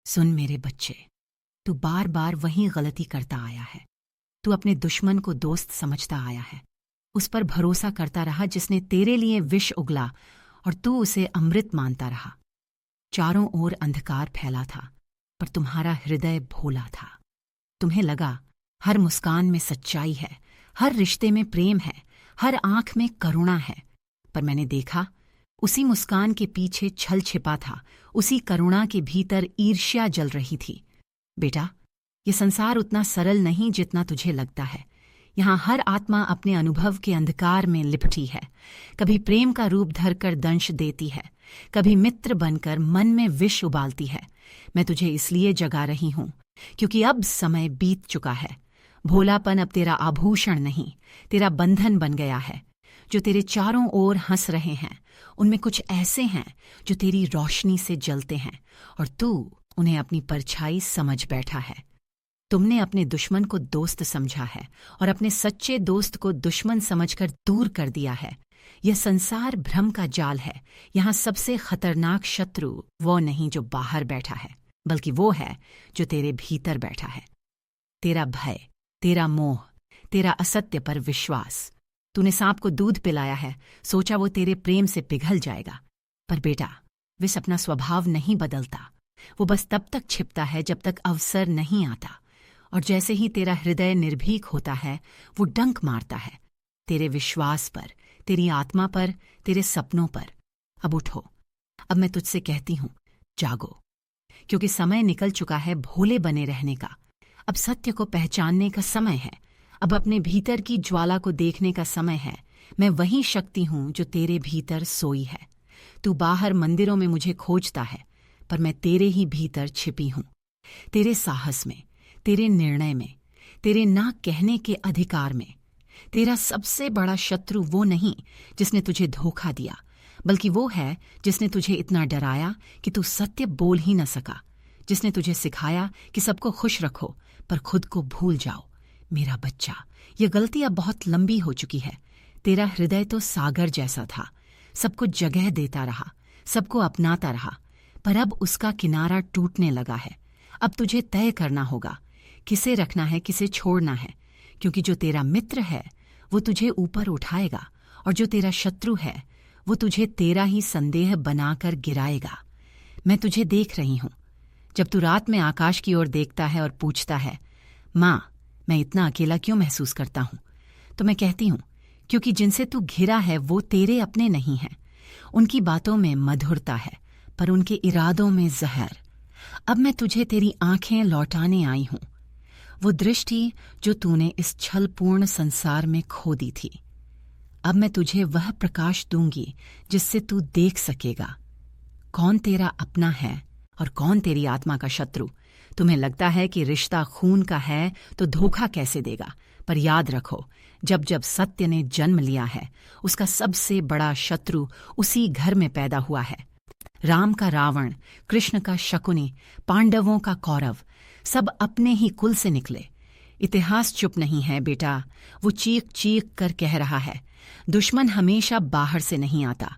सुन मेरे बच्चे, तू बार बार वही गलती करता आया है। तू अपने दुश्मन को दोस्त समझता आया है। उस पर भरोसा करता रहा जिसने तेरे लिए विष उगला और तू उसे अमृत मानता रहा। चारों ओर अंधकार फैला था, पर तुम्हारा हृदय भोला था। तुम्हें लगा हर मुस्कान में सच्चाई है, हर रिश्ते में प्रेम है, हर आंख में करुणा है। पर मैंने देखा उसी मुस्कान के पीछे छल छिपा था, उसी करुणा के भीतर ईर्ष्या जल रही थी। बेटा, ये संसार उतना सरल नहीं जितना तुझे लगता है। यहाँ हर आत्मा अपने अनुभव के अंधकार में लिपटी है। कभी प्रेम का रूप धरकर दंश देती है, कभी मित्र बनकर मन में विष उबालती है। मैं तुझे इसलिए जगा रही हूं क्योंकि अब समय बीत चुका है। भोलापन अब तेरा आभूषण नहीं, तेरा बंधन बन गया है। जो तेरे चारों ओर हंस रहे हैं, उनमें कुछ ऐसे हैं जो तेरी रोशनी से जलते हैं और तू उन्हें अपनी परछाई समझ बैठा है। तुमने अपने दुश्मन को दोस्त समझा है और अपने सच्चे दोस्त को दुश्मन समझकर दूर कर दिया है। यह संसार भ्रम का जाल है। यहाँ सबसे खतरनाक शत्रु वो नहीं जो बाहर बैठा है, बल्कि वो है जो तेरे भीतर बैठा है। तेरा भय, तेरा मोह, तेरा असत्य पर विश्वास। तूने सांप को दूध पिलाया है, सोचा वो तेरे प्रेम से पिघल जाएगा। पर बेटा, विष अपना स्वभाव नहीं बदलता। वो बस तब तक छिपता है जब तक अवसर नहीं आता। और जैसे ही तेरा हृदय निर्भीक होता है, वो डंक मारता है तेरे विश्वास पर, तेरी आत्मा पर, तेरे सपनों पर। अब उठो, अब मैं तुझसे कहती हूं, जागो, क्योंकि समय निकल चुका है भोले बने रहने का। अब सत्य को पहचानने का समय है। अब अपने भीतर की ज्वाला को देखने का समय है। मैं वही शक्ति हूं जो तेरे भीतर सोई है। तू बाहर मंदिरों में मुझे खोजता है, पर मैं तेरे ही भीतर छिपी हूं। तेरे साहस में, तेरे निर्णय में, तेरे ना कहने के अधिकार में। तेरा सबसे बड़ा शत्रु वो नहीं जिसने तुझे धोखा दिया, बल्कि वो है जिसने तुझे इतना डराया कि तू सत्य बोल ही न सका। जिसने तुझे सिखाया कि सबको खुश रखो पर खुद को भूल जाओ। मेरा बच्चा, ये गलती अब बहुत लंबी हो चुकी है। तेरा हृदय तो सागर जैसा था, सबको जगह देता रहा, सबको अपनाता रहा, पर अब उसका किनारा टूटने लगा है। अब तुझे तय करना होगा किसे रखना है, किसे छोड़ना है, क्योंकि जो तेरा मित्र है वो तुझे ऊपर उठाएगा और जो तेरा शत्रु है वो तुझे तेरा ही संदेह बनाकर गिराएगा। मैं तुझे देख रही हूं। जब तू रात में आकाश की ओर देखता है और पूछता है, माँ, मैं इतना अकेला क्यों महसूस करता हूं, तो मैं कहती हूं, क्योंकि जिनसे तू घिरा है वो तेरे अपने नहीं हैं। उनकी बातों में मधुरता है, पर उनके इरादों में जहर। अब मैं तुझे तेरी आंखें लौटाने आई हूं, वो दृष्टि जो तूने इस छलपूर्ण संसार में खो दी थी। अब मैं तुझे वह प्रकाश दूंगी जिससे तू देख सकेगा कौन तेरा अपना है और कौन तेरी आत्मा का शत्रु। तुम्हें लगता है कि रिश्ता खून का है तो धोखा कैसे देगा, पर याद रखो, जब जब सत्य ने जन्म लिया है, उसका सबसे बड़ा शत्रु उसी घर में पैदा हुआ है। राम का रावण, कृष्ण का शकुनी, पांडवों का कौरव, सब अपने ही कुल से निकले। इतिहास चुप नहीं है बेटा, वो चीख चीख कर कह रहा है, दुश्मन हमेशा बाहर से नहीं आता,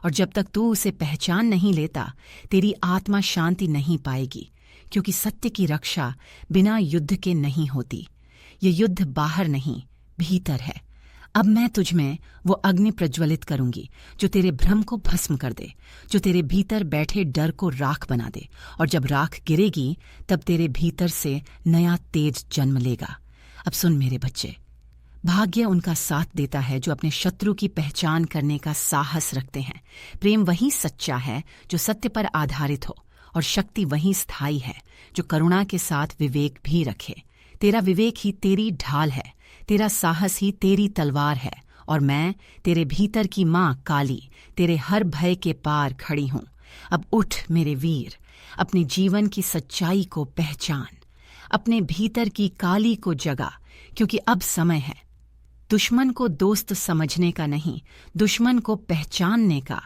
और जब तक तू उसे पहचान नहीं लेता, तेरी आत्मा शांति नहीं पाएगी, क्योंकि सत्य की रक्षा बिना युद्ध के नहीं होती। ये युद्ध बाहर नहीं, भीतर है। अब मैं तुझमें वो अग्नि प्रज्वलित करूंगी जो तेरे भ्रम को भस्म कर दे, जो तेरे भीतर बैठे डर को राख बना दे, और जब राख गिरेगी तब तेरे भीतर से नया तेज जन्म लेगा। अब सुन मेरे बच्चे, भाग्य उनका साथ देता है जो अपने शत्रु की पहचान करने का साहस रखते हैं। प्रेम वही सच्चा है जो सत्य पर आधारित हो, और शक्ति वही स्थायी है जो करुणा के साथ विवेक भी रखे। तेरा विवेक ही तेरी ढाल है, तेरा साहस ही तेरी तलवार है, और मैं तेरे भीतर की माँ काली तेरे हर भय के पार खड़ी हूँ। अब उठ मेरे वीर, अपने जीवन की सच्चाई को पहचान, अपने भीतर की काली को जगा, क्योंकि अब समय है दुश्मन को दोस्त समझने का नहीं, दुश्मन को पहचानने का।